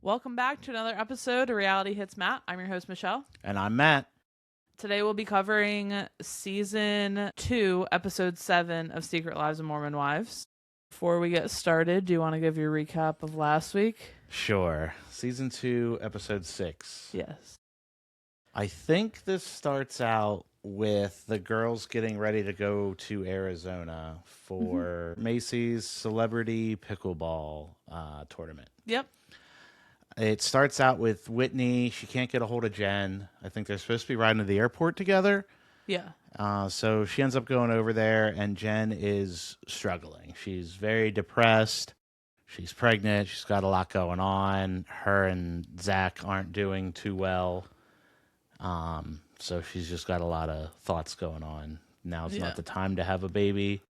Welcome back to another episode of Reality Hits Matt. I'm your host, Michelle. And I'm Matt. Today we'll be covering Season 2, Episode 7 of Secret Lives of Mormon Wives. Before we get started, do you want to give your recap of last week? Sure. Season 2, Episode 6. Yes. I think this starts out with the girls getting ready to go to Arizona for Mayci's Celebrity Pickleball tournament. Yep. It starts out with Whitney. She can't get a hold of Jen. I think they're supposed to be riding to the airport together. Yeah. So she ends up going over there, and Jen is struggling. She's very depressed. She's pregnant. She's got a lot going on. Her and Zach aren't doing too well. So she's just got a lot of thoughts going on. Now's not the time to have a baby,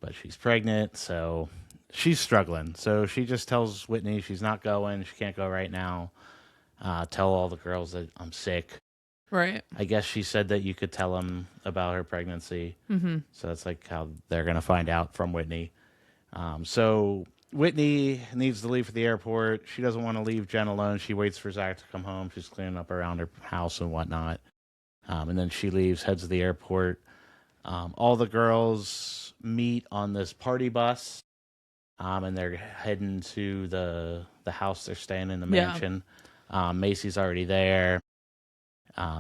but she's pregnant, so she's struggling. So she just tells Whitney she's not going. She can't go right now. Tell all the girls that I'm sick. Right. I guess she said that you could tell them about her pregnancy. Mm-hmm. So that's like how they're going to find out from Whitney. So Whitney needs to leave for the airport. She doesn't want to leave Jen alone. She waits for Zach to come home. She's cleaning up around her house and whatnot. And then she leaves, heads to the airport. All the girls meet on this party bus. And they're heading to the house they're staying in, the mansion. Mayci's already there.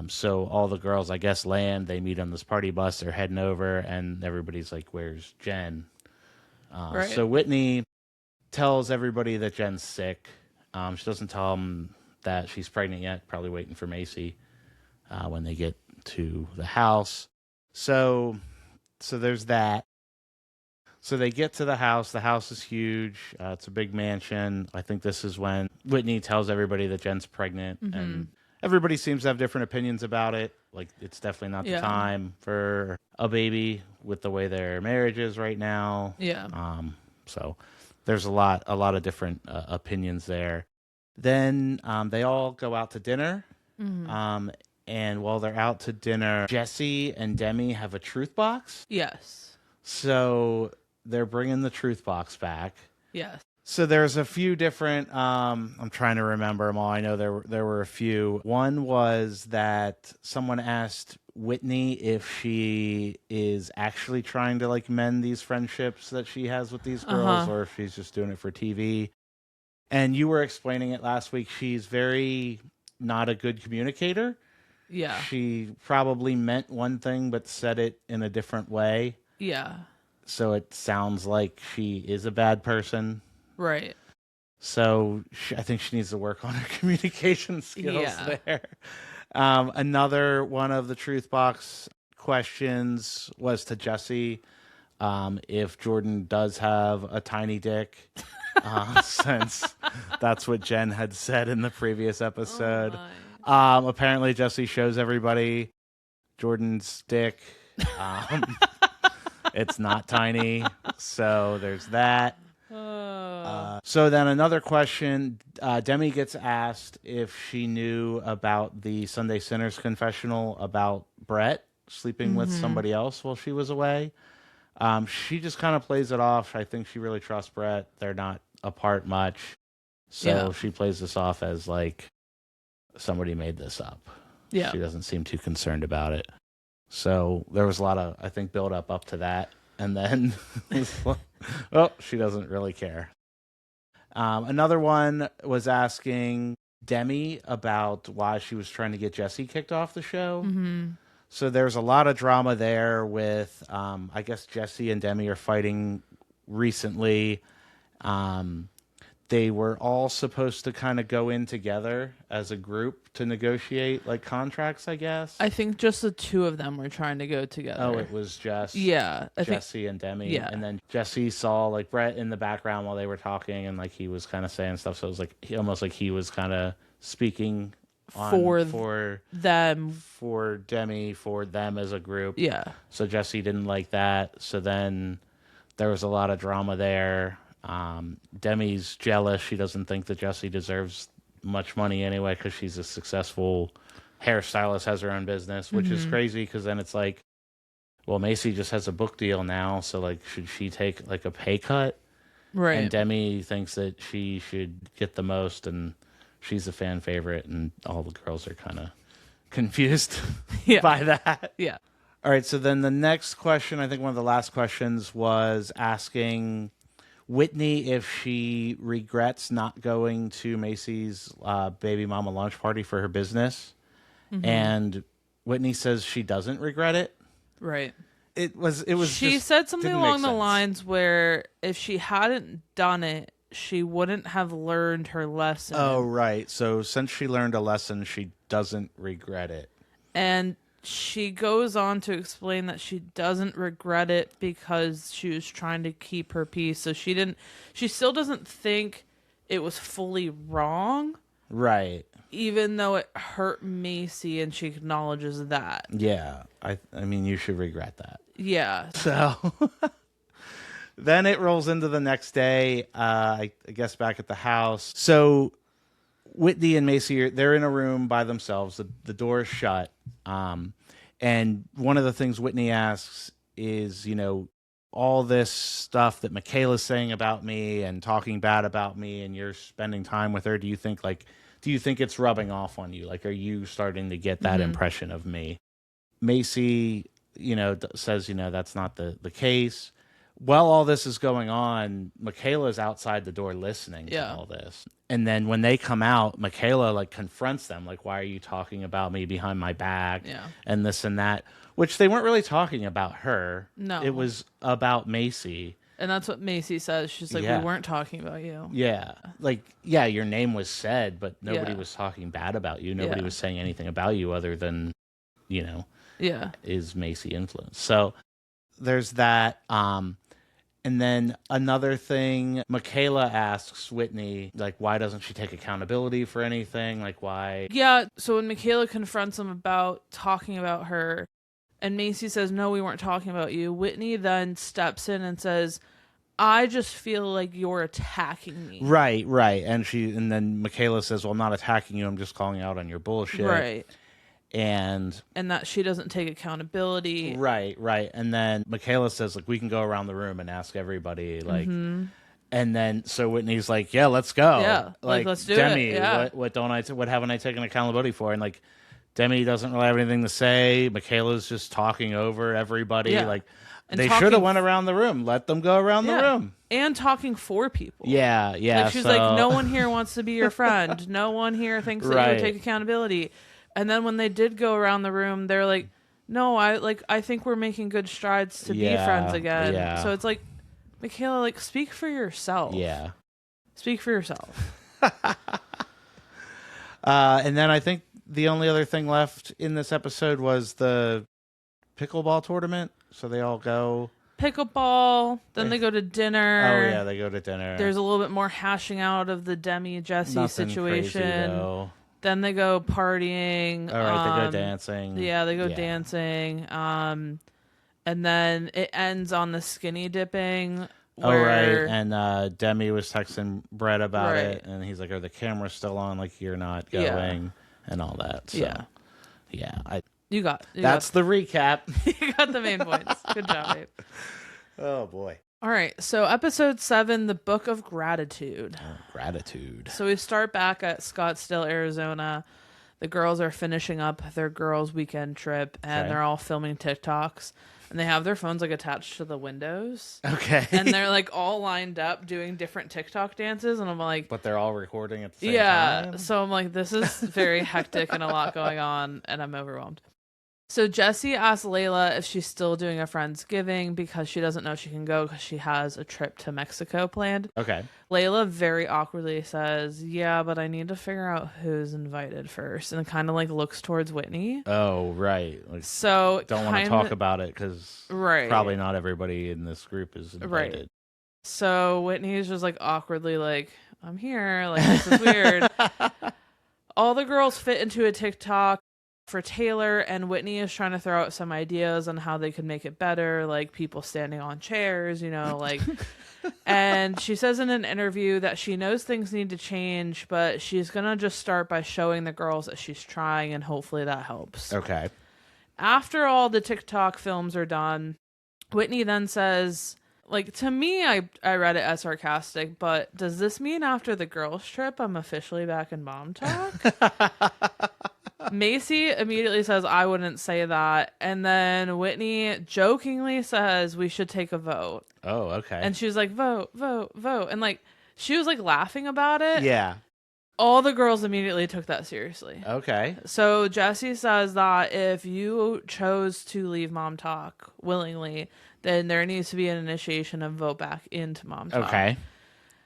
So all the girls, I guess, land. They meet on this party bus. They're heading over, and everybody's like, where's Jen? Right. So Whitney tells everybody that Jen's sick. She doesn't tell them that she's pregnant yet, probably waiting for Mayci when they get to the house. So there's that. So they get to the house. The house is huge. It's a big mansion. I think this is when Whitney tells everybody that Jen's pregnant. And everybody seems to have different opinions about it. Like, it's definitely not the time for a baby with the way their marriage is right now. Yeah. So there's a lot of different opinions there. Then they all go out to dinner. And while they're out to dinner, Jesse and Demi have a truth box. Yes. So they're bringing the truth box back. Yes. So there's a few different, I'm trying to remember them all. I know there were a few. One was that someone asked Whitney if she is actually trying to like mend these friendships that she has with these girls, or if she's just doing it for TV. And you were explaining it last week. She's very not a good communicator. Yeah. She probably meant one thing, but said it in a different way. Yeah. So it sounds like she is a bad person. Right. So I think she needs to work on her communication skills there. Another one of the truth box questions was to Jesse if Jordan does have a tiny dick, since that's what Jen had said in the previous episode. Apparently Jesse shows everybody Jordan's dick. It's not tiny, so there's that. So then another question, Demi gets asked if she knew about the Sunday Sinners confessional about Brett sleeping with somebody else while she was away. She just kind of plays it off. I think she really trusts Brett. They're not apart much. So she plays this off as like somebody made this up. Yeah. She doesn't seem too concerned about it. So there was a lot of, I think, build up to that. And then, well, she doesn't really care. Another one was asking Demi about why she was trying to get Jesse kicked off the show. So there's a lot of drama there with, I guess Jesse and Demi are fighting recently. They were all supposed to kind of go in together as a group to negotiate like contracts, I guess. I think just the two of them were trying to go together. Oh, it was just Jesse and Demi. Yeah. And then Jesse saw like Brett in the background while they were talking, and like he was kind of saying stuff. So it was like almost like he was kind of speaking for them, for Demi, for them as a group. Yeah. So Jesse didn't like that. So then there was a lot of drama there. Demi's jealous. She doesn't think that Jesse deserves much money anyway because she's a successful hairstylist, has her own business, which is crazy because then it's like, well, Mayci just has a book deal now, so like should she take like a pay cut? Right. And Demi thinks that she should get the most, and she's a fan favorite, and all the girls are kind of confused Yeah. by that. Yeah. All right, so then the next question, I think one of the last questions, was asking Whitney if she regrets not going to Macy's baby mama launch party for her business. And Whitney says she doesn't regret it. Right. It was She just said something didn't make along the sense. lines where if she hadn't done it, she wouldn't have learned her lesson. Oh, right. So since she learned a lesson, she doesn't regret it. And she goes on to explain that she doesn't regret it because she was trying to keep her peace. So she still doesn't think it was fully wrong. Right. Even though it hurt Mayci, and she acknowledges that. Yeah. I mean, you should regret that. Yeah. So then it rolls into the next day, I guess back at the house. So Whitney and Mayci, they're in a room by themselves. The door is shut. And one of the things Whitney asks is, all this stuff that Mikayla's saying about me and talking bad about me, and you're spending time with her. Do you think it's rubbing off on you? Like, are you starting to get that impression of me? Mayci, says, that's not the case. While all this is going on, Mikayla's outside the door listening to all this. And then when they come out, Mikayla confronts them, why are you talking about me behind my back? Yeah. And this and that, which they weren't really talking about her. No. It was about Mayci. And that's what Mayci says. She's like, we weren't talking about you. Yeah. Your name was said, but nobody was talking bad about you. Nobody was saying anything about you other than, is Mayci influenced. So there's that. And then another thing, Mikayla asks Whitney, why doesn't she take accountability for anything? Why? Yeah, so when Mikayla confronts him about talking about her, and Mayci says, no, we weren't talking about you, Whitney then steps in and says, I just feel like you're attacking me. Right. And then Mikayla says, well, I'm not attacking you, I'm just calling out on your bullshit. Right. And that she doesn't take accountability. Right. And then Mikayla says, we can go around the room and ask everybody, and then so Whitney's like, yeah, let's go. Yeah, let's do Demi, it. Yeah. What haven't I taken accountability for? And Demi doesn't really have anything to say. Mikayla's just talking over everybody. Yeah. And they should have went around the room. Let them go around the room. And talking for people. Yeah. She's like, no one here wants to be your friend. No one here thinks that you would take accountability. And then when they did go around the room, they're like, no, I think we're making good strides to be friends again. Yeah. So it's like, Mikayla, speak for yourself. Yeah. Speak for yourself. And then I think the only other thing left in this episode was the pickleball tournament. So they all go pickleball, then they go to dinner. Oh yeah, they go to dinner. There's a little bit more hashing out of the Demi Jesse Nothing situation. Crazy, though. Then they go partying. All right, they go dancing. Yeah, they go dancing. And then it ends on the skinny dipping. Where... And Demi was texting Brett about it, and he's like, "Are the cameras still on? You're not going, and all that." So, you got that's the recap. You got the main points. Good job, babe. Oh boy. All right, so episode 7, the Book of Gratitude. Gratitude. So we start back at Scottsdale, Arizona. The girls are finishing up their girls' weekend trip, and they're all filming TikToks. And they have their phones attached to the windows. Okay. And they're all lined up doing different TikTok dances. And I'm like... But they're all recording at the same time? Yeah. So I'm like, this is very hectic and a lot going on, and I'm overwhelmed. So Jessie asks Layla if she's still doing a Friendsgiving because she doesn't know she can go because she has a trip to Mexico planned. Okay. Layla very awkwardly says, yeah, but I need to figure out who's invited first. And kind of looks towards Whitney. Oh, right. So don't want to talk about it because probably not everybody in this group is invited. Right. So Whitney is just awkwardly I'm here. This is weird. All the girls fit into a TikTok for Taylor, and Whitney is trying to throw out some ideas on how they could make it better, people standing on chairs, and she says in an interview that she knows things need to change, but she's gonna just start by showing the girls that she's trying, and hopefully that helps. Okay. After all the TikTok films are done, Whitney then says, like, to me, I read it as sarcastic, but does this mean after the girls' trip, I'm officially back in mom talk? Mayci immediately says, I wouldn't say that. And then Whitney jokingly says, we should take a vote. Oh, okay. And she was like, vote, vote, vote. And like, she was like laughing about it. Yeah. All the girls immediately took that seriously. Okay. So Jesse says that if you chose to leave mom talk willingly, then there needs to be an initiation of vote back into mom talk. Okay.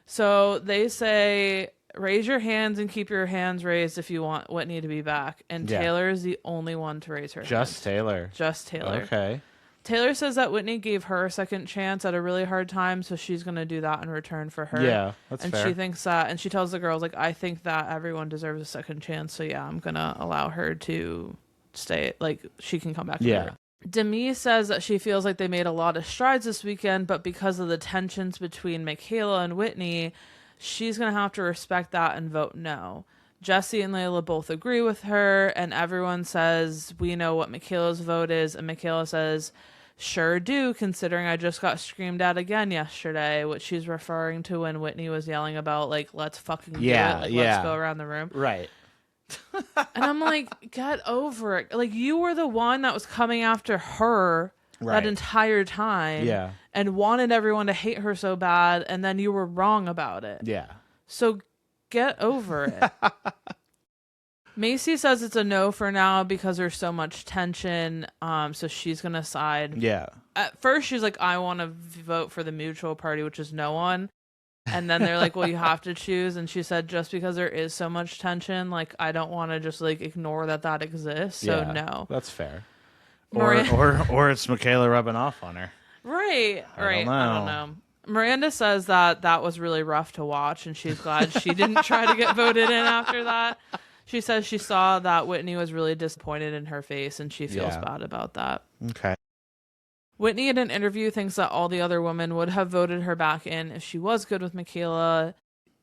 So they say, raise your hands and keep your hands raised if you want Whitney to be back. And Taylor is the only one to raise her hand. Just Taylor. Just Taylor. Okay. Taylor says that Whitney gave her a second chance at a really hard time, so she's going to do that in return for her. Yeah, that's and fair. she thinks that, and she tells the girls, like, I think that everyone deserves a second chance, so yeah, I'm going to allow her to stay, like, she can come back. Yeah. Demi says that she feels like they made a lot of strides this weekend, but because of the tensions between Mikayla and Whitney, she's going to have to respect that and vote no. Jesse and Layla both agree with her, and everyone says, we know what Mikayla's vote is, and Mikayla says, sure do, considering I just got screamed at again yesterday, which she's referring to when Whitney was yelling about, like, let's fucking do it, like, let's go around the room. Right. And I'm like, get over it. Like, you were the one that was coming after her that entire time. Yeah. And wanted everyone to hate her so bad, and then you were wrong about it. Yeah. So get over it. Mayci says it's a no for now because there's so much tension. So she's going to side. Yeah. At first, she's like, I want to vote for the mutual party, which is no one. And then they're like, well, you have to choose. And she said, just because there is so much tension, like, I don't want to just, like, ignore that exists. So no. That's fair. Or it's Mikayla rubbing off on her. Right. I don't know. Miranda says that was really rough to watch, and she's glad she didn't try to get voted in after that. She says she saw that Whitney was really disappointed in her face, and she feels bad about that. Okay. Whitney in an interview thinks that all the other women would have voted her back in if she was good with Mikayla.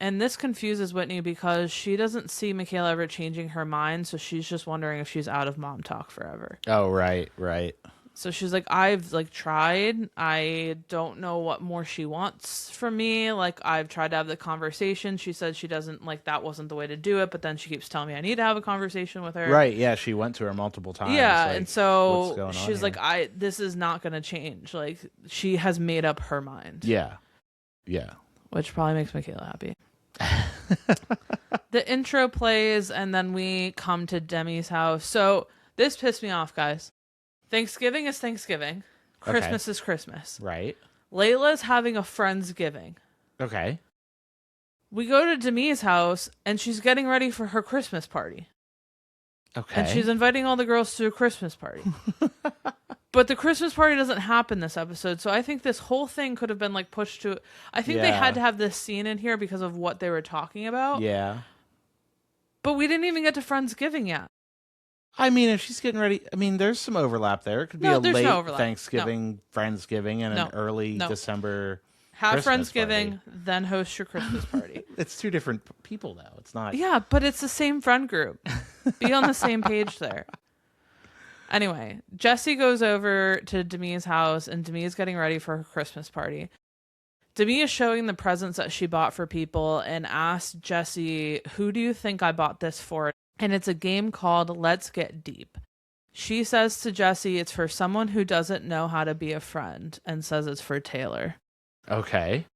And this confuses Whitney because she doesn't see Mikayla ever changing her mind, so she's just wondering if she's out of mom talk forever. Oh, right. So she's like, I've, like, tried. I don't know what more she wants from me. Like, I've tried to have the conversation. She said she doesn't, like, that wasn't the way to do it, but then she keeps telling me I need to have a conversation with her. Right, yeah, she went to her multiple times. Yeah, like, and so here? she's like, this is not going to change. Like, she has made up her mind. Yeah. Which probably makes Mikayla happy. The intro plays, and then we come to Demi's house. So this pissed me off, guys. Thanksgiving is Thanksgiving. Christmas is Christmas. Right. Layla's having a Friendsgiving. Okay. We go to Demi's house, and she's getting ready for her Christmas party. Okay. And she's inviting all the girls to a Christmas party. But the Christmas party doesn't happen this episode, so I think this whole thing could have been, like, pushed to... I think they had to have this scene in here because of what they were talking about. Yeah. But we didn't even get to Friendsgiving yet. I mean, if she's getting ready... I mean, there's some overlap there. It could be a late Thanksgiving, Friendsgiving, and an early December Have Christmas Friendsgiving, party. Then host your Christmas party. It's two different people, though. It's not... Yeah, but it's the same friend group. Be on the same page there. Anyway, Jesse goes over to Demi's house, and Demi is getting ready for her Christmas party. Demi is showing the presents that she bought for people and asks Jesse, who do you think I bought this for? And it's a game called Let's Get Deep. She says to Jesse it's for someone who doesn't know how to be a friend, and says it's for Taylor. Okay.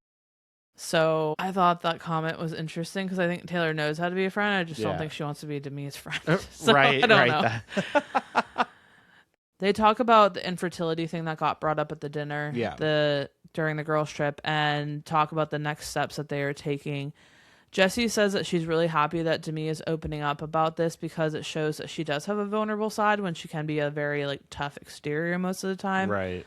So I thought that comment was interesting because I think Taylor knows how to be a friend. I just don't think she wants to be Demi's friend. So right. I don't know. They talk about the infertility thing that got brought up at the dinner during the girls' trip, and talk about the next steps that they are taking. Jessie says that she's really happy that Demi is opening up about this because it shows that she does have a vulnerable side when she can be a very, like, tough exterior most of the time. Right.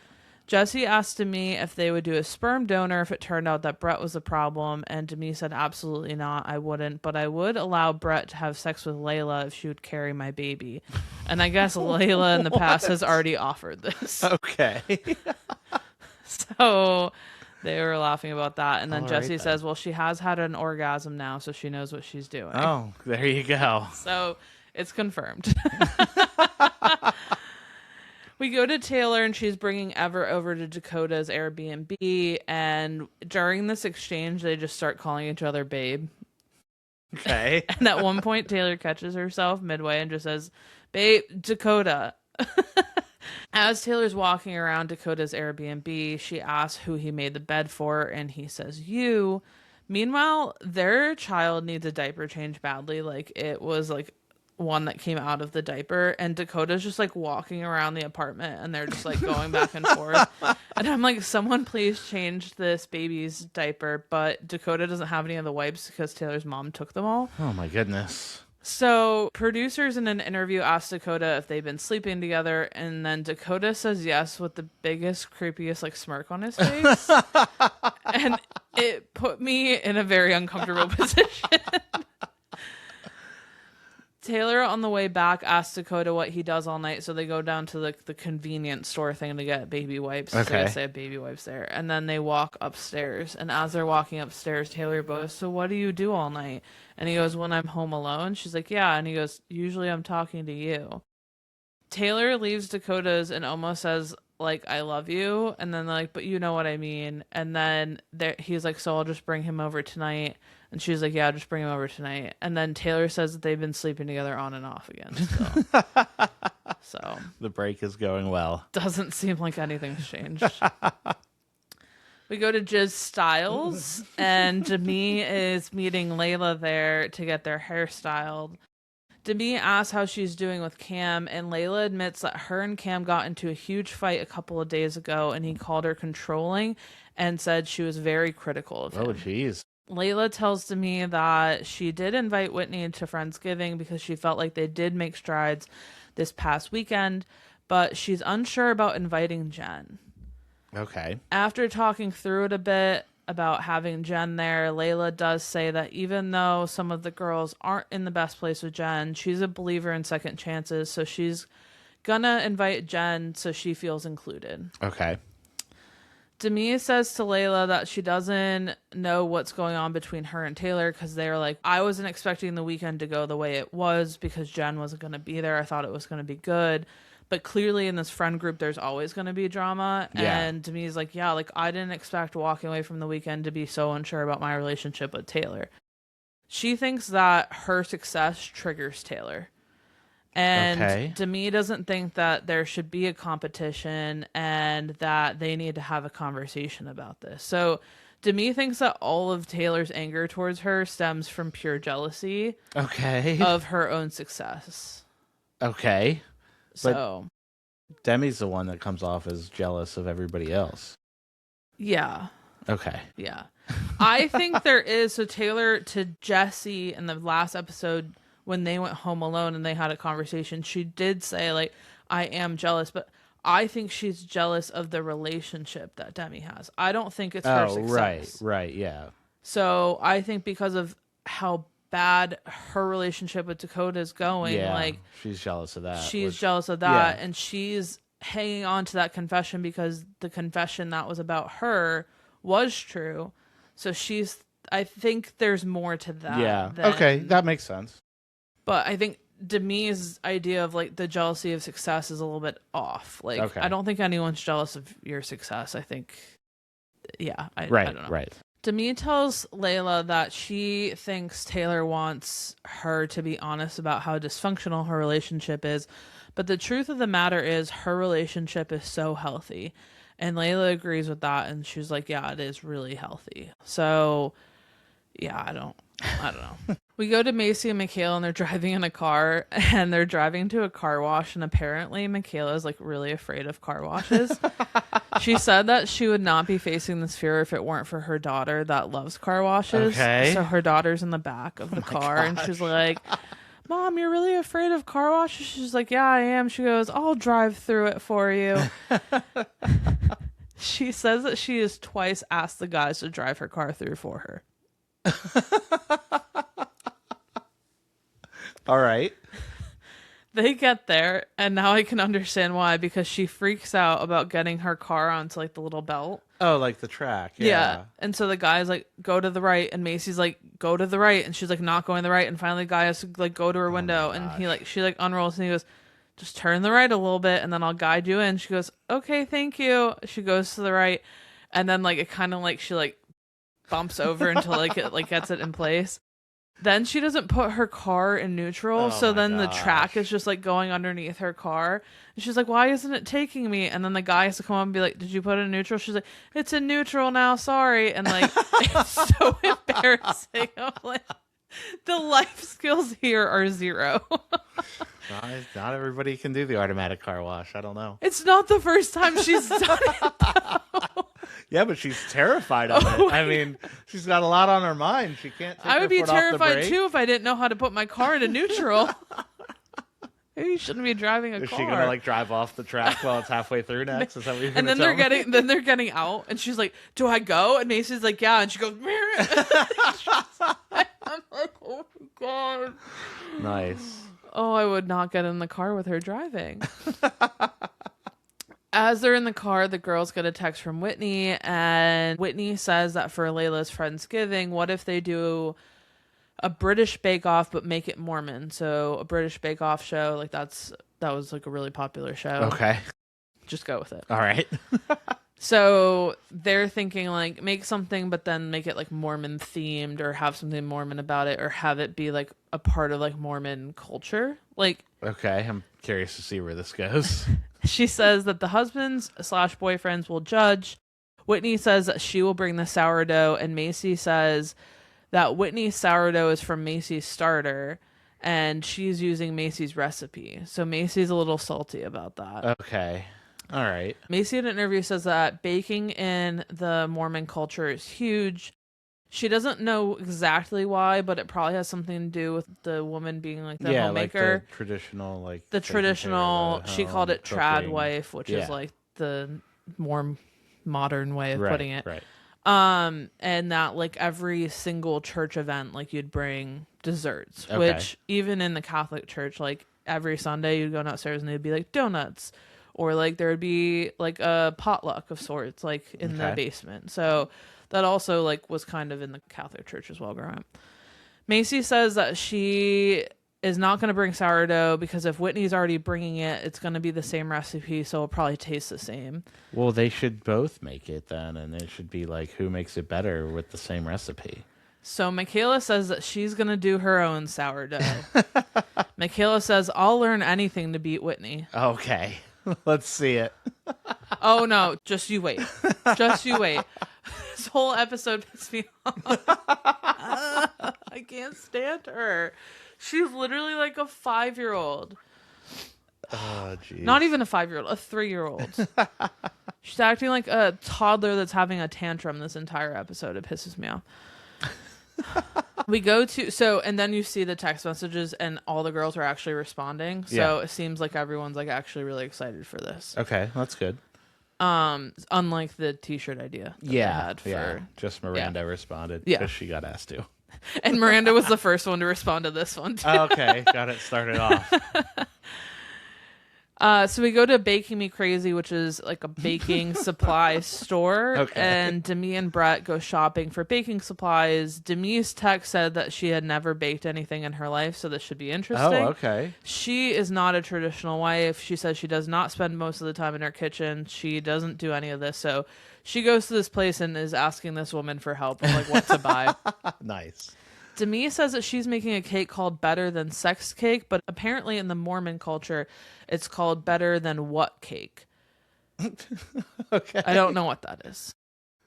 Jessie asked Demi if they would do a sperm donor if it turned out that Brett was the problem, and Demi said absolutely not, I wouldn't, but I would allow Brett to have sex with Layla if she would carry my baby. And I guess Layla in the past has already offered this. Okay. So they were laughing about that, and then Jessie says, well, she has had an orgasm now, so she knows what she's doing. Oh, there you go. So it's confirmed. We go to Taylor and she's bringing Ever over to Dakota's Airbnb. And during this exchange, they just start calling each other babe. Okay. And at one point, Taylor catches herself midway and just says, babe, Dakota. As Taylor's walking around Dakota's Airbnb, she asks who he made the bed for, and he says, you. Meanwhile, their child needs a diaper change badly. Like, it was, like, one that came out of the diaper, and Dakota's just, like, walking around the apartment, and they're just, like, going back and forth. And I'm like, someone please change this baby's diaper, but Dakota doesn't have any of the wipes because Taylor's mom took them all. Oh, my goodness. So producers in an interview asked Dakota if they've been sleeping together, and then Dakota says yes with the biggest, creepiest like smirk on his face. And it put me in a very uncomfortable position. Taylor on the way back asks Dakota what he does all night, so they go down to the convenience store thing to get baby wipes. Okay. So I guess they have baby wipes there. And then they walk upstairs, and as they're walking upstairs, Taylor goes, so what do you do all night? And he goes, when I'm home alone. She's like, yeah. And he goes, usually I'm talking to you. Taylor leaves Dakota's and almost says, like, I love you. And then they're like, but you know what I mean. And then he's like, so I'll just bring him over tonight. And she's like, yeah, just bring him over tonight. And then Taylor says that they've been sleeping together on and off again. So The break is going well. doesn't seem like anything's changed. We go to Jiz Styles, and Demi is meeting Layla there to get their hair styled. Demi asks how she's doing with Cam, and Layla admits that her and Cam got into a huge fight a couple of days ago, and he called her controlling and said she was very critical of him. Oh, jeez. Layla tells Demi that she did invite Whitney into Friendsgiving because she felt like they did make strides this past weekend, but she's unsure about inviting Jen. Okay. After talking through it a bit about having Jen there, Layla does say that even though some of the girls aren't in the best place with Jen, she's a believer in second chances, so she's gonna invite Jen so she feels included. Okay. Demi says to Layla that she doesn't know what's going on between her and Taylor because they're like, I wasn't expecting the weekend to go the way it was because Jen wasn't going to be there. I thought it was going to be good. But clearly in this friend group, there's always going to be drama. Yeah. And Demi's like, yeah, like I didn't expect walking away from the weekend to be so unsure about my relationship with Taylor. She thinks that her success triggers Taylor. And Demi doesn't think that there should be a competition and that they need to have a conversation about this. So Demi thinks that all of Taylor's anger towards her stems from pure jealousy of her own success. Okay. So Demi's the one that comes off as jealous of everybody else. Yeah. Okay. Yeah. I think there is. So Taylor to Jesse in the last episode, when they went home alone and they had a conversation, she did say, like, I am jealous, but I think she's jealous of the relationship that Demi has. I don't think it's her success. Right, yeah. So I think because of how bad her relationship with Dakota is going, like, she's jealous of that. She's jealous of that, and she's hanging on to that confession because the confession that was about her was true. So I think there's more to that. Yeah. Okay, that makes sense. But I think Demi's idea of like the jealousy of success is a little bit off. Like, I don't think anyone's jealous of your success. I think, I don't know. Right. Demi tells Layla that she thinks Taylor wants her to be honest about how dysfunctional her relationship is. But the truth of the matter is her relationship is so healthy. And Layla agrees with that. And she's like, yeah, it is really healthy. So, yeah, I don't know. We go to Mayci and Mikayla, and they're driving in a car, and they're driving to a car wash, and apparently Mikayla is like really afraid of car washes. She said that she would not be facing this fear if it weren't for her daughter that loves car washes. Okay. So her daughter's in the back of the car, and she's like, Mom, you're really afraid of car washes? She's like, yeah, I am. She goes, I'll drive through it for you. She says that she has twice asked the guys to drive her car through for her. All right. They get there, and now I can understand why, because she freaks out about getting her car onto like the little belt. Oh, like the track. Yeah. And so the guy's like, go to the right, and Macy's like, go to the right, and she's like not going to the right, and finally the guy has to like go to her window, and she like unrolls, and he goes, just turn the right a little bit and then I'll guide you in. She goes, okay, thank you. She goes to the right. And then like it kind of like she like bumps over until like it like gets it in place. Then she doesn't put her car in neutral. Oh So my then the gosh. track is just like going underneath her car. And she's like, why isn't it taking me? And then the guy has to come up and be like, did you put it in neutral? She's like, it's in neutral now. Sorry. And like, it's so embarrassing. I'm like, the life skills here are zero. Not everybody can do the automatic car wash. I don't know. It's not the first time she's done it, though. Yeah, but she's terrified of it. I mean, she's got a lot on her mind. She can't take I would her be foot off the terrified brake. too if I didn't know how to put my car into neutral. Maybe you shouldn't be driving a Is car. she gonna like drive off the track while it's halfway through next? Is that what you're And gonna then tell me? then they're getting out, and she's like, "Do I go?" And Macy's like, "Yeah," and she goes, I'm like, "Oh my god." Nice. Oh, I would not get in the car with her driving. As they're in the car, the girls get a text from Whitney, and Whitney says that for Layla's Friendsgiving, what if they do a British Bake Off but make it Mormon? So a British Bake Off show, like that was like a really popular show. Okay. Just go with it. All right. So they're thinking like make something but then make it like Mormon themed or have something Mormon about it or have it be like a part of like Mormon culture. Like, Okay. I'm curious to see where this goes. she says that the husbands / boyfriends will judge. Whitney says that she will bring the sourdough, and Mayci says that Whitney's sourdough is from Mayci's starter and she's using Mayci's recipe. So Mayci's a little salty about that. Okay. All right. Mayci in an interview says that baking in the Mormon culture is huge. She doesn't know exactly why, but it probably has something to do with the woman being like the homemaker. Like the traditional, like The traditional, she called it trad cooking. wife, which is like the more modern way of putting it. Right. And that like every single church event, like you'd bring desserts, Okay. which even in the Catholic church, like every Sunday you'd go downstairs and there'd be like donuts, or like there would be like a potluck of sorts, like in the basement. So that also like was kind of in the Catholic church as well growing up. Mayci says that she is not going to bring sourdough because if Whitney's already bringing it, it's going to be the same recipe, so it'll probably taste the same. Well, they should both make it then, and it should be like who makes it better with the same recipe. So Mikayla says that she's going to do her own sourdough. Mikayla says, I'll learn anything to beat Whitney. Okay. Let's see it. Oh, no. Just you wait. Just you wait. This whole episode pissed me off. I can't stand her. She's literally like a 5-year-old. Oh, geez. Not even a 5-year-old, a 3-year-old. She's acting like a toddler that's having a tantrum this entire episode. It pisses me off. We go to, and then you see the text messages and all the girls are actually responding. So it seems like everyone's like actually really excited for this. Okay, that's good. Unlike the t-shirt idea. That they had for, Just Miranda responded. Yeah. Because she got asked to. And Miranda was the first one to respond to this one too. Okay, got it started off. So we go to Baking Me Crazy, which is like a baking supply store. Okay. And Demi and Brett go shopping for baking supplies. Demi's text said that she had never baked anything in her life, so this should be interesting. Oh, okay. She is not a traditional wife. She says she does not spend most of the time in her kitchen. She doesn't do any of this. So she goes to this place and is asking this woman for help of like what to buy. Nice. Demi says that she's making a cake called Better Than Sex Cake, but apparently in the Mormon culture, it's called Better Than What Cake. Okay. I don't know what that is.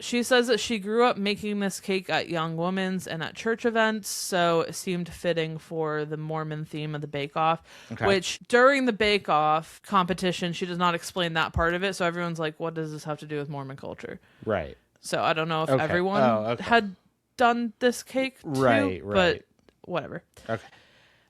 She says that she grew up making this cake at Young Women's and at church events, so it seemed fitting for the Mormon theme of the Bake Off, which during the Bake Off competition, she does not explain that part of it, so everyone's like, what does this have to do with Mormon culture? Right. So I don't know if everyone had done this cake too, but whatever. Okay.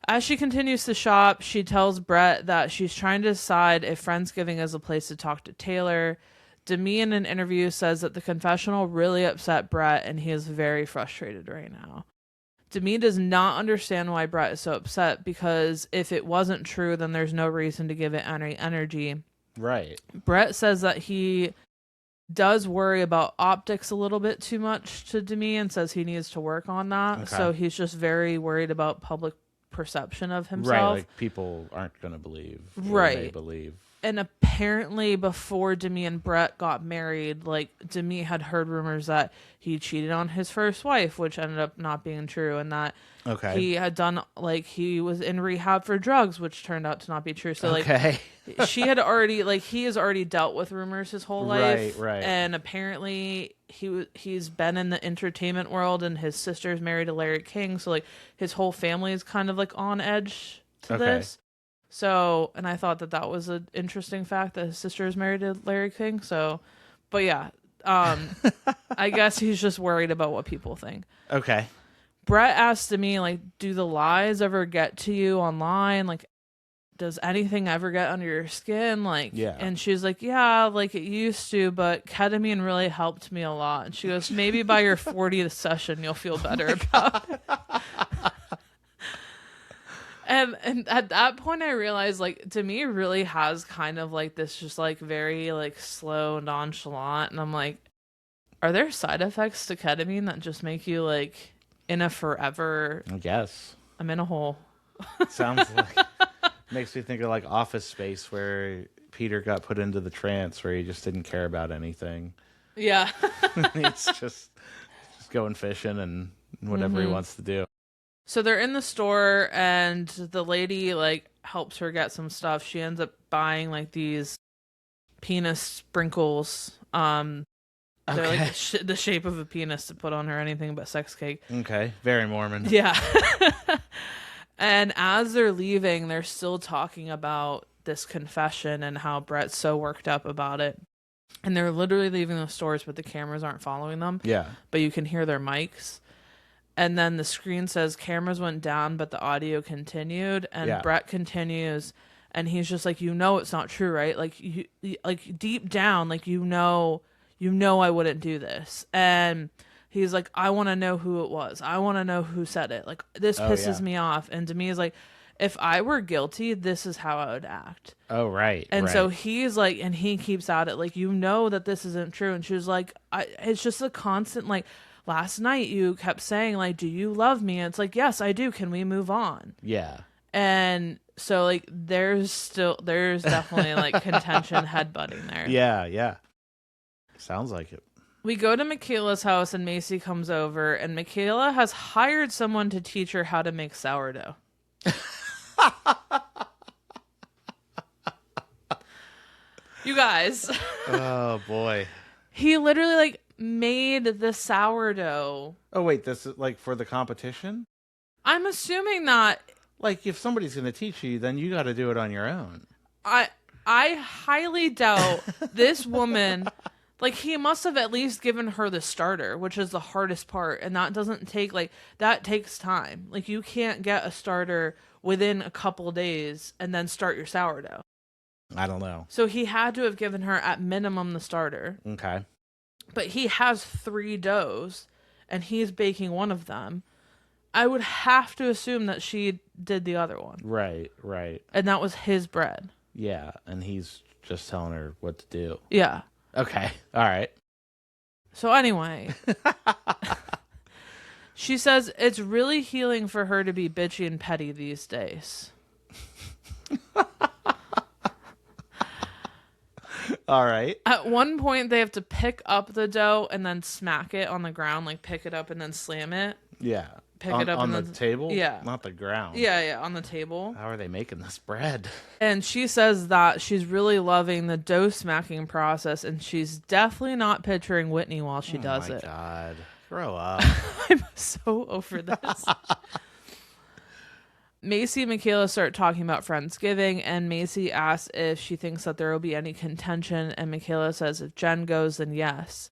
As she continues to shop, she tells Brett that she's trying to decide if Friendsgiving is a place to talk to Taylor. Demi in an interview says that the confessional really upset Brett and he is very frustrated right now. Demi does not understand why Brett is so upset because if it wasn't true, then there's no reason to give it any energy. Right. Brett says that he does worry about optics a little bit too much to Demi and says he needs to work on that. Okay. So he's just very worried about public perception of Right, himself. like people aren't going to believe. Right. They believe. And apparently before Demi and Brett got married, like Demi had heard rumors that he cheated on his first wife, which ended up not being true, and that he had done, like, he was in rehab for drugs, which turned out to not be true. So like she had already, like, he has already dealt with rumors his whole life. Right. And apparently he's been in the entertainment world, and his sister's married to Larry King, so like his whole family is kind of like on edge to this. So, and I thought that was an interesting fact that his sister is married to Larry King. So, but yeah, I guess he's just worried about what people think. Okay. Brett asked me, like, do the lies ever get to you online? Like, does anything ever get under your skin? Like, and she's like, yeah, like it used to, but ketamine really helped me a lot. And she goes, maybe by your 40th session, you'll feel better about it. And at that point, I realized, like, Demi really has kind of, like, this just, like, very, like, slow, nonchalant. And I'm like, are there side effects to ketamine that just make you, like, in a forever... I guess. I'm in a hole. Sounds like... Makes me think of, like, Office Space, where Peter got put into the trance where he just didn't care about anything. Yeah. He's just going fishing and whatever he wants to do. So they're in the store, and the lady, like, helps her get some stuff. She ends up buying, like, these penis sprinkles. They're like the shape of a penis to put on her, anything but sex cake. Okay, very Mormon. Yeah. And as they're leaving, they're still talking about this confession and how Brett's so worked up about it. And they're literally leaving the stores, but the cameras aren't following them. Yeah. But you can hear their mics. And then the screen says cameras went down, but the audio continued. And Brett continues, and he's just like, you know, it's not true, right? Like, you like deep down, like, you know, I wouldn't do this. And he's like, I want to know who it was. I want to know who said it. Like, this pisses me off. And to me, is like, if I were guilty, this is how I would act. Oh, right. And so he's like, and he keeps at it, like, you know that this isn't true. And she was like, it's just a constant, like, last night you kept saying, like, do you love me? And it's like, yes, I do. Can we move on? Yeah. And so, like, there's definitely, like, contention headbutting there. Yeah. Sounds like it. We go to Mikayla's house, and Mayci comes over, and Mikayla has hired someone to teach her how to make sourdough. You guys. Oh, boy. He literally, like, made the sourdough. Oh, wait, this is, like, for the competition? I'm assuming that... Like, if somebody's going to teach you, then you got to do it on your own. I highly doubt this woman... Like, he must have at least given her the starter, which is the hardest part. And that doesn't take, like, that takes time. Like, you can't get a starter within a couple days and then start your sourdough. I don't know. So he had to have given her at minimum the starter. Okay. But he has 3 doughs, and he's baking one of them. I would have to assume that she did the other one. Right. And that was his bread. Yeah, and he's just telling her what to do. Yeah. Okay. All right. So anyway, she says it's really healing for her to be bitchy and petty these days. All right. At one point, they have to pick up the dough and then smack it on the ground, like pick it up and then slam it. Yeah. Pick it up on and the table? Yeah. Not the ground. Yeah, on the table. How are they making this bread? And she says that she's really loving the dough smacking process, and she's definitely not picturing Whitney while she does it. Oh my God. Grow up. I'm so over this. Mayci and Mikayla start talking about Friendsgiving, and Mayci asks if she thinks that there will be any contention, and Mikayla says if Jen goes, then yes.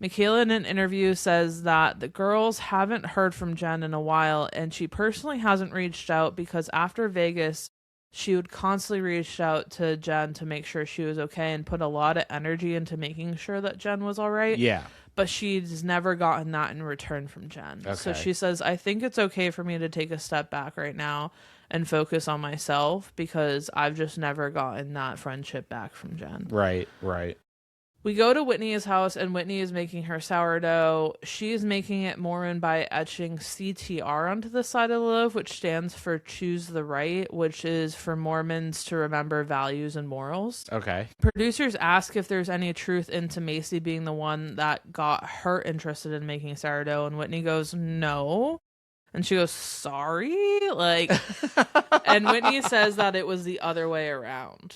Mikayla in an interview says that the girls haven't heard from Jen in a while, and she personally hasn't reached out because after Vegas, she would constantly reach out to Jen to make sure she was okay and put a lot of energy into making sure that Jen was all right. Yeah. But she's never gotten that in return from Jen. Okay. So she says, I think it's okay for me to take a step back right now and focus on myself because I've just never gotten that friendship back from Jen. Right. We go to Whitney's house, and Whitney is making her sourdough. She's making it Mormon by etching CTR onto the side of the loaf, which stands for Choose the Right, which is for Mormons to remember values and morals. Okay. Producers ask if there's any truth into Mayci being the one that got her interested in making sourdough, and Whitney goes, no. And she goes, sorry? Like, and Whitney says that it was the other way around.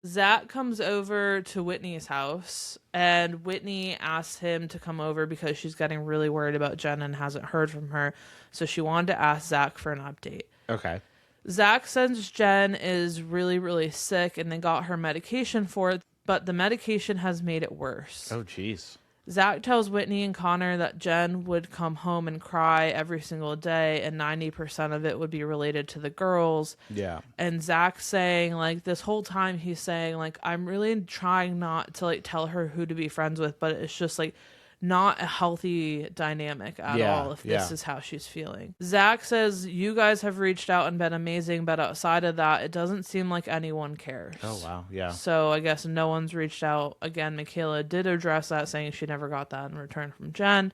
Zach comes over to Whitney's house, and Whitney asks him to come over because she's getting really worried about Jen and hasn't heard from her. So she wanted to ask Zach for an update. Okay. Zach says Jen is really, really sick and they got her medication for it, but the medication has made it worse. Oh, jeez. Zach tells Whitney and Connor that Jen would come home and cry every single day, and 90% of it would be related to the girls. Yeah. And Zach saying, like, this whole time he's saying, like, I'm really trying not to, like, tell her who to be friends with, but it's just, like, not a healthy dynamic at all if this is how she's feeling. Zach says, you guys have reached out and been amazing, but outside of that, it doesn't seem like anyone cares. Oh, wow. Yeah. So I guess no one's reached out. Again, Mikayla did address that, saying she never got that in return from Jen.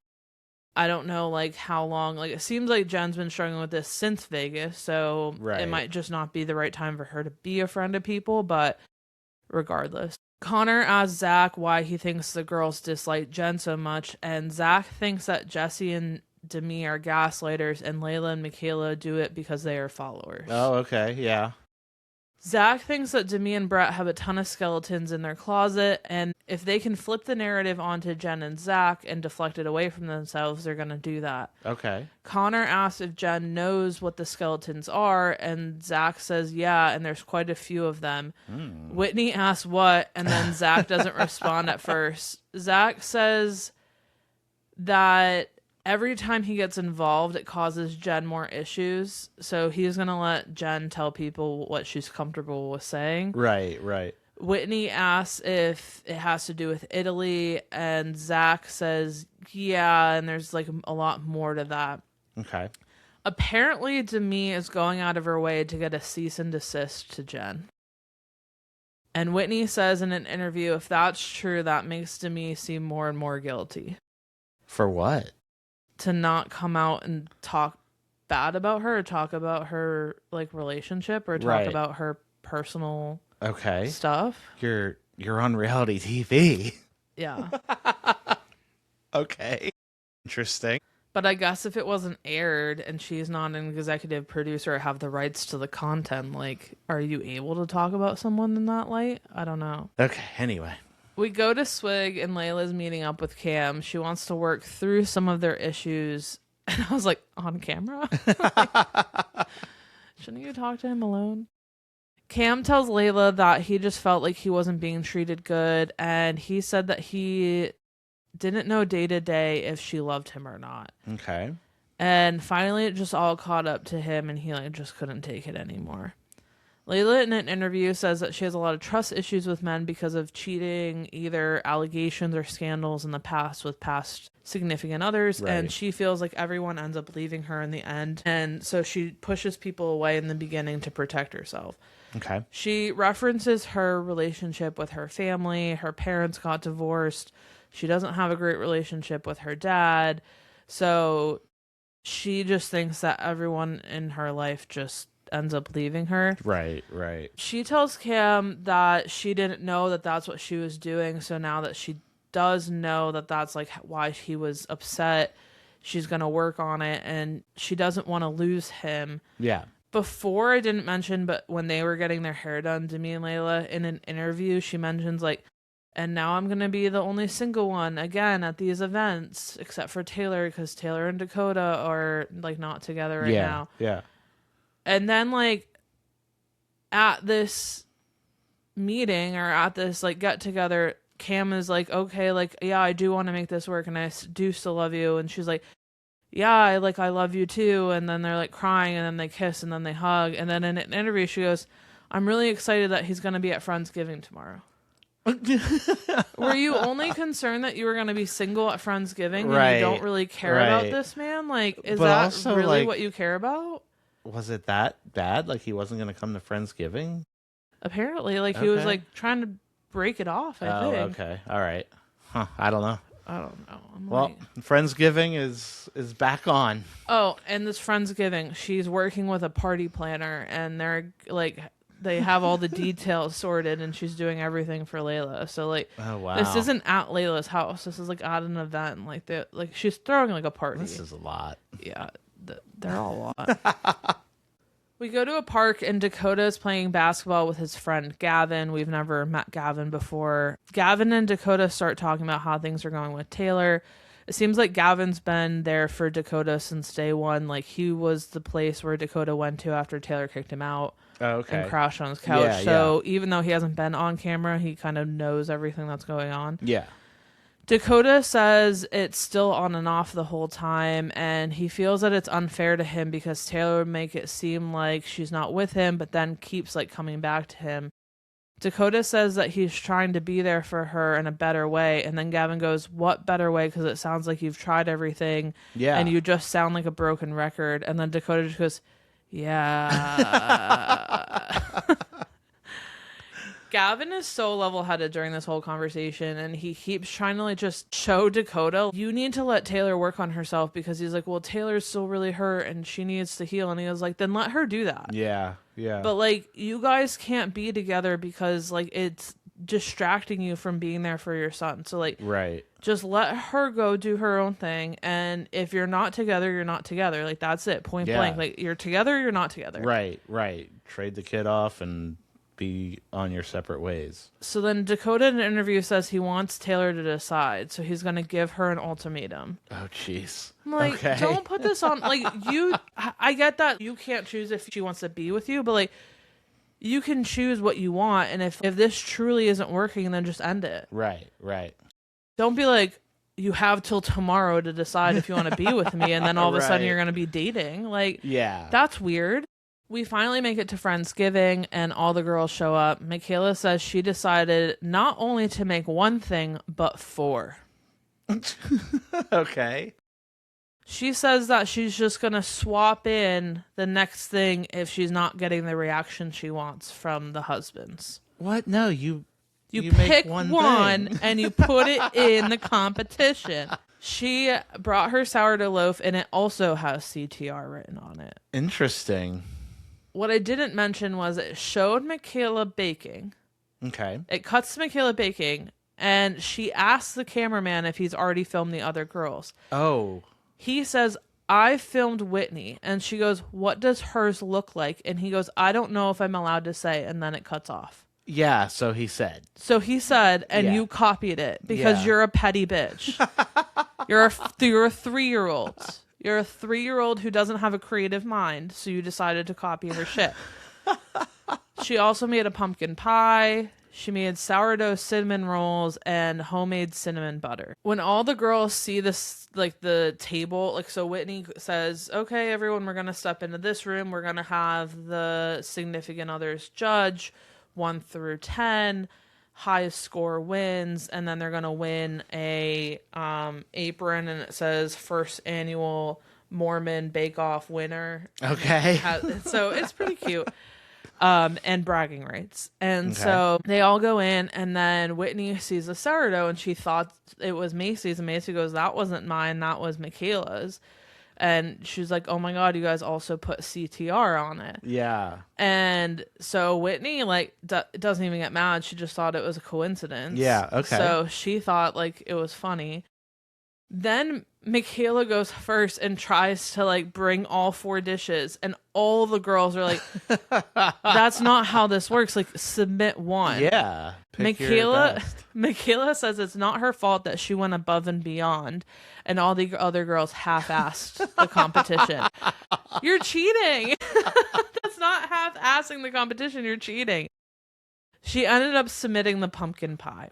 I don't know, like, how long. Like, it seems like Jen's been struggling with this since Vegas, so it might just not be the right time for her to be a friend of people, but regardless. Connor asks Zach why he thinks the girls dislike Jen so much, and Zach thinks that Jesse and Demi are gaslighters, and Layla and Mikayla do it because they are followers. Oh, okay. Yeah. Zach thinks that Demi and Brett have a ton of skeletons in their closet, and if they can flip the narrative onto Jen and Zach and deflect it away from themselves, they're going to do that. Okay. Connor asks if Jen knows what the skeletons are, and Zach says yeah, and there's quite a few of them. Whitney asks what, and then Zach doesn't respond at first. Zach says that every time he gets involved, it causes Jen more issues. So he's going to let Jen tell people what she's comfortable with saying. Right, right. Whitney asks if it has to do with Italy, and Zach says, yeah, and there's like a lot more to that. Okay. Apparently, Demi is going out of her way to get a cease and desist to Jen. And Whitney says in an interview, if that's true, that makes Demi seem more and more guilty. For what? To not come out and talk bad about her, or talk about her like relationship, or talk about her personal stuff. You're on reality TV. Yeah. Okay. Interesting. But I guess if it wasn't aired and she's not an executive producer or have the rights to the content, like, are you able to talk about someone in that light? I don't know. Okay, anyway. We go to Swig, and Layla's meeting up with Cam. She wants to work through some of their issues. And I was like, on camera? Shouldn't you talk to him alone? Cam tells Layla that he just felt like he wasn't being treated good. And he said that he didn't know day to day if she loved him or not. Okay. And finally, it just all caught up to him, and he like just couldn't take it anymore. Layla, in an interview, says that she has a lot of trust issues with men because of cheating, either allegations or scandals in the past with past significant others. Right. And she feels like everyone ends up leaving her in the end. And so she pushes people away in the beginning to protect herself. Okay. She references her relationship with her family. Her parents got divorced. She doesn't have a great relationship with her dad. So she just thinks that everyone in her life just ends up leaving her. Right, right. She tells Cam that she didn't know that that's what she was doing. So now that she does know that that's like why he was upset, she's going to work on it, and she doesn't want to lose him. Yeah. Before, I didn't mention, but when they were getting their hair done, Demi and Layla, in an interview, she mentions like, and now I'm going to be the only single one again at these events, except for Taylor, because Taylor and Dakota are like not together right now. Yeah. And then, like, at this meeting or at this, like, get-together, Cam is like, okay, like, yeah, I do want to make this work, and I do still love you. And she's like, yeah, I love you, too. And then they're, like, crying, and then they kiss, and then they hug. And then in an interview, she goes, I'm really excited that he's going to be at Friendsgiving tomorrow. Were you only concerned that you were going to be single at Friendsgiving and you don't really care about this man? Like, is that also, really like, what you care about? Was it that bad? Like he wasn't going to come to Friendsgiving? Apparently, like he was like trying to break it off, I Oh, think. okay. All right. Huh. I don't know. I don't know. Well, Friendsgiving is back on. Oh, and this Friendsgiving, she's working with a party planner, and they're like, they have all the details sorted, and she's doing everything for Layla. So like, Oh, wow. this isn't at Layla's house. This is like at an event. Like she's throwing like a party. This is a lot. Yeah, they're all a lot. We go to a park, and Dakota is playing basketball with his friend Gavin. We've never met Gavin before. Gavin and Dakota start talking about how things are going with Taylor. It seems like Gavin's been there for Dakota since day one. Like, he was the place where Dakota went to after Taylor kicked him out. Oh, okay. And crashed on his couch. Yeah, so even though he hasn't been on camera, he kind of knows everything that's going on. Yeah. Dakota says it's still on and off the whole time, and he feels that it's unfair to him because Taylor would make it seem like she's not with him, but then keeps like coming back to him. Dakota says that he's trying to be there for her in a better way, and then Gavin goes, "What better way? Because it sounds like you've tried everything, and you just sound like a broken record." And then Dakota just goes, "Yeah." Gavin is so level-headed during this whole conversation, and he keeps trying to like just show Dakota, you need to let Taylor work on herself, because he's like, well, Taylor's still really hurt and she needs to heal. And he was like, then let her do that. Yeah. But like, you guys can't be together because like it's distracting you from being there for your son. So like, right. Just let her go do her own thing. And if you're not together, you're not together. Like, that's it. Point blank. Like, you're together, you're not together. Right. Trade the kid off and be on your separate ways. So then Dakota in an interview says he wants Taylor to decide. So he's going to give her an ultimatum. Oh, jeez. I'm like, okay. Don't put this on. Like, I get that you can't choose if she wants to be with you, but like, you can choose what you want. And if this truly isn't working, then just end it. Right. Don't be like, you have till tomorrow to decide if you want to be with me. And then all of a sudden you're going to be dating. Like, yeah, that's weird. We finally make it to Friendsgiving, and all the girls show up. Mikayla says she decided not only to make one thing, but 4. Okay. She says that she's just going to swap in the next thing if she's not getting the reaction she wants from the husbands. What? No, you pick make one and you put it in the competition. She brought her sourdough loaf, and it also has CTR written on it. Interesting. What I didn't mention was it showed Mikayla baking. Okay. It cuts to Mikayla baking, and she asks the cameraman if he's already filmed the other girls. Oh. He says, I filmed Whitney. And she goes, what does hers look like? And he goes, I don't know if I'm allowed to say. And then it cuts off. Yeah, so he said. And you copied it because you're a petty bitch. You're a 3-year-old. You're a 3-year-old who doesn't have a creative mind, so you decided to copy her shit. She also made a pumpkin pie. She made sourdough cinnamon rolls and homemade cinnamon butter. When all the girls see this, like the table, like, so Whitney says, okay, everyone, we're going to step into this room. We're going to have the significant others judge 1 through 10. Highest score wins, and then they're gonna win a apron, and it says first annual Mormon Bake Off winner. Okay. So it's pretty cute. And bragging rights. And so they all go in, and then Whitney sees the sourdough, and she thought it was Mayci's, and Mayci goes, that wasn't mine, that was Mikayla's. And she's like, oh my God, you guys also put CTR on it. Yeah. And so Whitney, like, doesn't even get mad. She just thought it was a coincidence. Yeah, okay. So she thought, like, it was funny. Then Mikayla goes first and tries to, like, bring all 4 dishes. And all the girls are like, that's not how this works. Like, submit one. Yeah. Mikayla says it's not her fault that she went above and beyond. And all the other girls half-assed the competition. You're cheating. That's not half-assing the competition. You're cheating. She ended up submitting the pumpkin pie.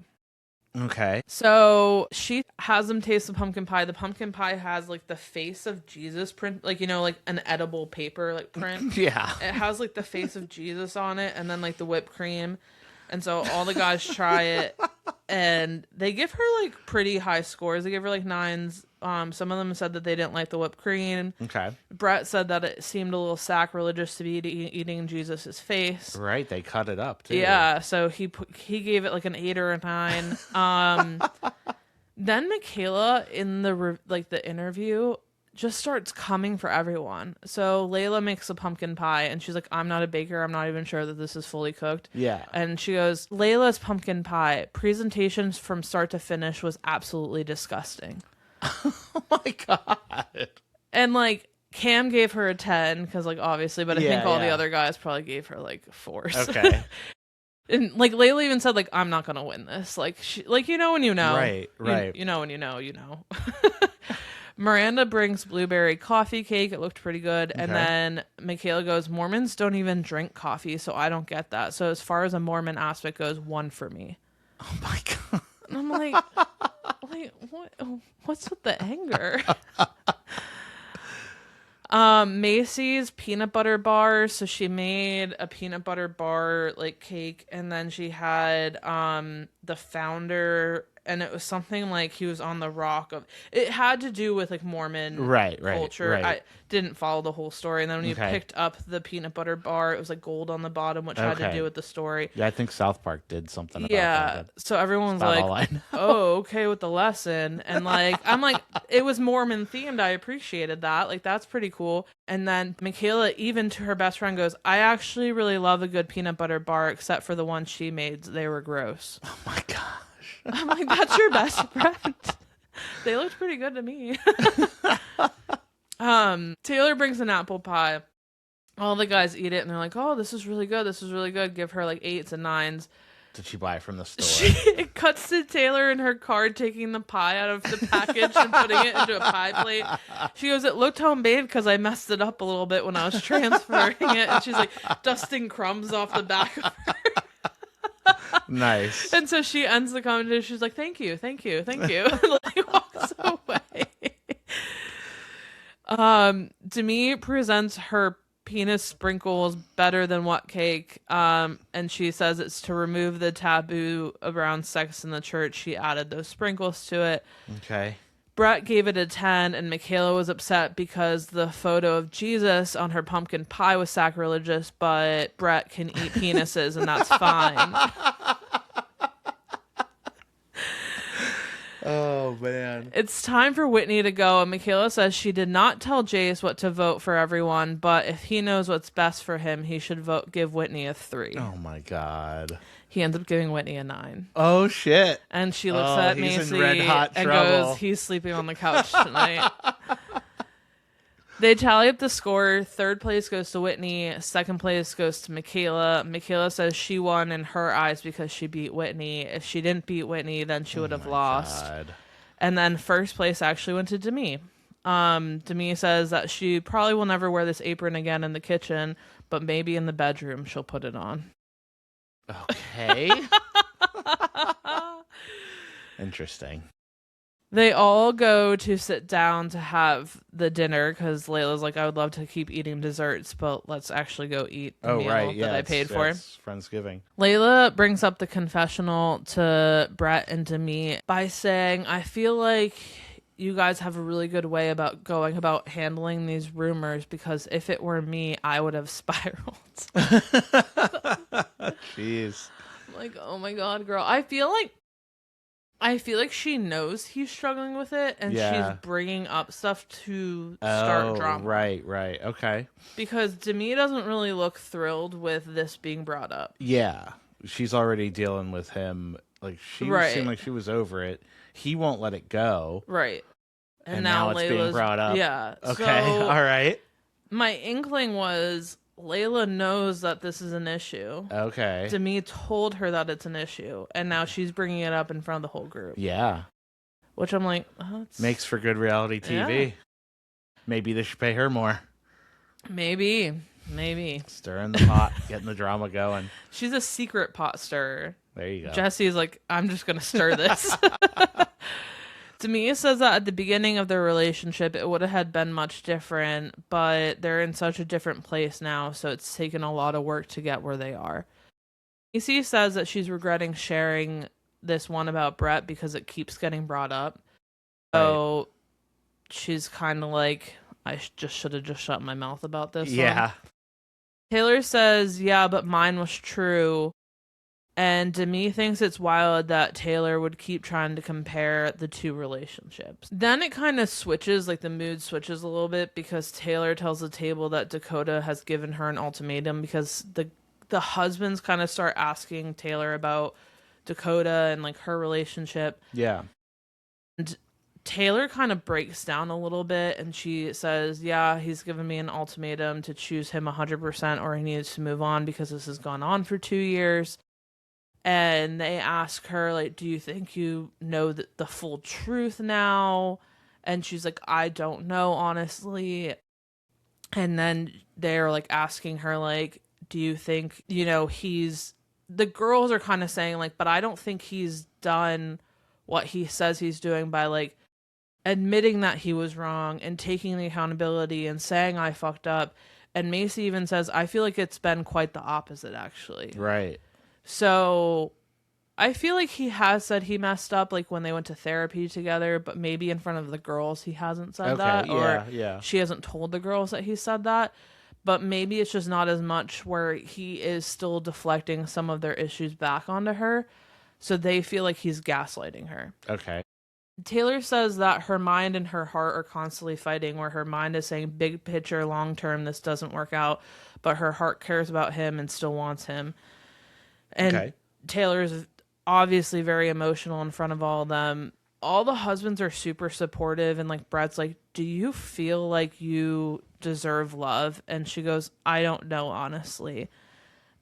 Okay. So she has them taste the pumpkin pie. The pumpkin pie has like the face of Jesus print, like, you know, like an edible paper like print. Yeah. It has like the face of Jesus on it, and then like the whipped cream. And so all the guys try it, and they give her like pretty high scores. They give her like 9s. Some of them said that they didn't like the whipped cream. Okay. Brett said that it seemed a little sacrilegious to be eating Jesus's face. Right, they cut it up too. Yeah, so he gave it like an 8 or a 9. Then Mikayla in the interview just starts coming for everyone. So Layla makes a pumpkin pie, and she's like, I'm not a baker. I'm not even sure that this is fully cooked. Yeah. And she goes, Layla's pumpkin pie, presentations from start to finish was absolutely disgusting. Oh my God. And like, Cam gave her a 10, because like, obviously, but I think all the other guys probably gave her like 4s. Okay. And like, Layla even said like, I'm not going to win this. Like, you know when you know. Right. You know when you know, you know. Miranda brings blueberry coffee cake. It looked pretty good. And then Mikayla goes, Mormons don't even drink coffee, so I don't get that. So as far as a Mormon aspect goes, 1 for me. Oh my God. And I'm like, what's with the anger? Macy's peanut butter bars. So she made a peanut butter bar like cake, and then she had the founder, and it was something like he was on the rock of. It had to do with like Mormon culture. Right. I didn't follow the whole story, and then when you picked up the peanut butter bar, it was like gold on the bottom, which had to do with the story. Yeah, I think South Park did something about that. Yeah, so everyone's like, "Oh, okay," with the lesson, and like I'm like, it was Mormon themed. I appreciated that. Like that's pretty cool. And then Mikayla, even to her best friend, goes, "I actually really love a good peanut butter bar, except for the ones she made. They were gross." Oh my gosh. I'm like, that's your best friend. They looked pretty good to me. Taylor brings an apple pie. All the guys eat it, and they're like, "Oh, this is really good. This is really good." Give her like 8s and 9s. Did she buy it from the store? It cuts to Taylor in her card taking the pie out of the package and putting it into a pie plate. She goes, "It looked homemade because I messed it up a little bit when I was transferring it." And she's like dusting crumbs off the back of her. Nice. And so she ends the conversation. She's like, "Thank you. And like walks away. Demi presents her penis sprinkles better than what cake. And she says it's to remove the taboo around sex in the church. She added those sprinkles to it. Okay. Brett gave it a 10, and Mikayla was upset because the photo of Jesus on her pumpkin pie was sacrilegious, but Brett can eat penises, and that's fine. Oh, man. It's time for Whitney to go, and Mikayla says she did not tell Jace what to vote for everyone, but if he knows what's best for him, he should give Whitney a 3. Oh, my God. He ends up giving Whitney a 9. Oh, shit. And she looks at he's in Mayci red hot and trouble. goes, "He's sleeping on the couch tonight." They tally up the score. 3rd place goes to Whitney. 2nd place goes to Mikayla. Mikayla says she won in her eyes because she beat Whitney. If she didn't beat Whitney, then she would have lost. God. And then 1st place actually went to Demi. Demi says that she probably will never wear this apron again in the kitchen, but maybe in the bedroom she'll put it on. Okay. Interesting. They all go to sit down to have the dinner because Layla's like, "I would love to keep eating desserts, but let's actually go eat the meal that I paid for." It's Friendsgiving. Layla brings up the confessional to Brett and to me by saying, "I feel like you guys have a really good way about going about handling these rumors, because if it were me, I would have spiraled." Jeez. I'm like, oh my God, girl. I feel like she knows he's struggling with it, and she's bringing up stuff to start drama. Right. Okay. Because Demi doesn't really look thrilled with this being brought up. Yeah. She's already dealing with him. Like, she seemed like she was over it. He won't let it go. Right. And now it's being brought up. Yeah. Okay. So all right. my inkling was Layla knows that this is an issue. Okay. Demi told her that it's an issue, and now she's bringing it up in front of the whole group. Yeah. Which I'm like, makes for good reality TV. Yeah. Maybe they should pay her more. Maybe. Stirring the pot, getting the drama going. She's a secret pot stirrer. There you go. Jesse's like, "I'm just going to stir this." Demi says that at the beginning of their relationship, it would have been much different, but they're in such a different place now, so it's taken a lot of work to get where they are. Mayci says that she's regretting sharing this one about Brett because it keeps getting brought up. So she's kind of like, I just should have just shut my mouth about this one. Taylor says, yeah, but mine was true. And Demi thinks it's wild that Taylor would keep trying to compare the two relationships. Then it kind of switches, like the mood switches a little bit because Taylor tells the table that Dakota has given her an ultimatum because the husbands kind of start asking Taylor about Dakota and like her relationship. Yeah. And Taylor kind of breaks down a little bit and she says, yeah, he's given me an ultimatum to choose him 100% or he needs to move on because this has gone on for 2 years. And they ask her, like, do you think you know the full truth now? And she's like, I don't know, honestly. And then they're like asking her, like, do you think, the girls are kind of saying, like, but I don't think he's done what he says he's doing by, like, admitting that he was wrong and taking the accountability and saying I fucked up. And Mayci even says, I feel like it's been quite the opposite, actually. Right. So I feel like he has said he messed up, like when they went to therapy together, but maybe in front of the girls he hasn't said that. Or she hasn't told the girls that he said that. But maybe it's just not as much where he is still deflecting some of their issues back onto her. So they feel like he's gaslighting her. Okay. Taylor says that her mind and her heart are constantly fighting, where her mind is saying big picture, long term, this doesn't work out, but her heart cares about him and still wants him. And Taylor's obviously very emotional in front of all of them. All the husbands are super supportive, and like Brett's like, do you feel like you deserve love? And she goes, I don't know, honestly.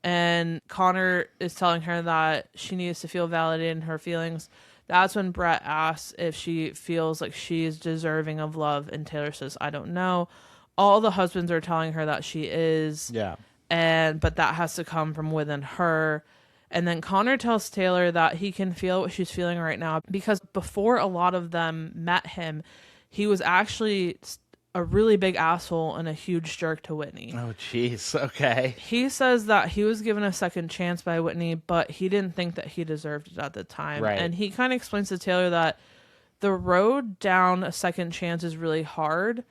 And Connor is telling her that she needs to feel validated in her feelings. That's when Brett asks if she feels like she is deserving of love, and Taylor says, I don't know. All the husbands are telling her that she is. Yeah. But that has to come from within her. And then Connor tells Taylor that he can feel what she's feeling right now because before a lot of them met him, he was actually a really big asshole and a huge jerk to Whitney. Oh, jeez. Okay. He says that he was given a second chance by Whitney, but he didn't think that he deserved it at the time. Right. And he kind of explains to Taylor that the road down a second chance is really hard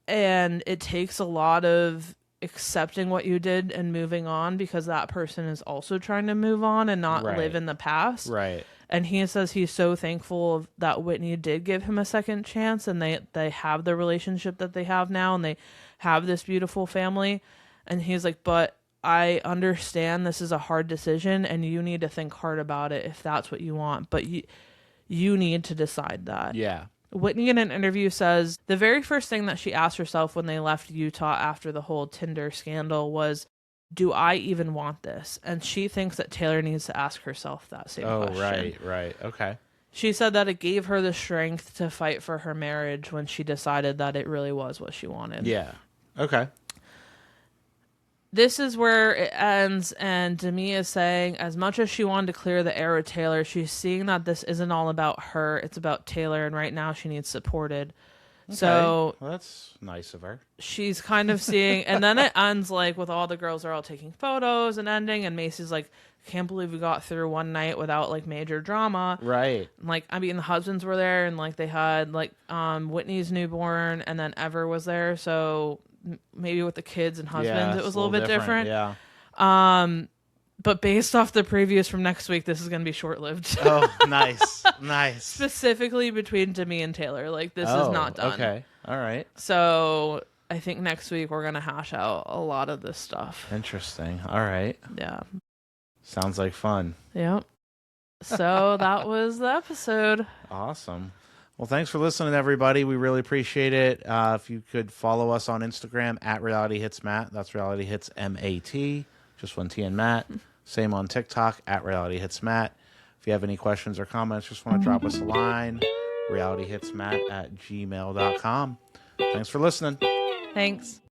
and it takes a lot of accepting what you did and moving on because that person is also trying to move on and not live in the past. Right. And he says he's so thankful that Whitney did give him a second chance and they have the relationship that they have now and they have this beautiful family. And he's like, but I understand this is a hard decision and you need to think hard about it if that's what you want. But you need to decide that. Yeah. Whitney in an interview says the very first thing that she asked herself when they left Utah after the whole Tinder scandal was, do I even want this? And she thinks that Taylor needs to ask herself that same question. Oh, right. Okay. She said that it gave her the strength to fight for her marriage when she decided that it really was what she wanted. Yeah. Okay. This is where it ends, and Demi is saying, as much as she wanted to clear the air with Taylor, she's seeing that this isn't all about her, it's about Taylor, and right now she needs supported. Okay. So well, that's nice of her. She's kind of seeing, and then it ends like with all the girls are all taking photos and ending, and Macy's like, can't believe we got through one night without like major drama. Right. Like, I mean, the husbands were there, and like they had like Whitney's newborn, and then Ever was there, so maybe with the kids and husbands it was a little bit different. Yeah. But based off the previews from next week, this is going to be short-lived. Oh, nice. Nice. Specifically between Demi and Taylor. Like, this is not done. Okay. All right. So I think next week we're going to hash out a lot of this stuff. Interesting. All right. Yeah. Sounds like fun. Yep. So that was the episode. Awesome. Well, thanks for listening, everybody. We really appreciate it. If you could follow us on Instagram at Reality Hits Matt. That's Reality Hits MAT. Just one T in Matt. Same on TikTok at Reality Hits Matt. If you have any questions or comments, just want to drop us a line. realityhitsmatt@gmail.com. Thanks for listening. Thanks.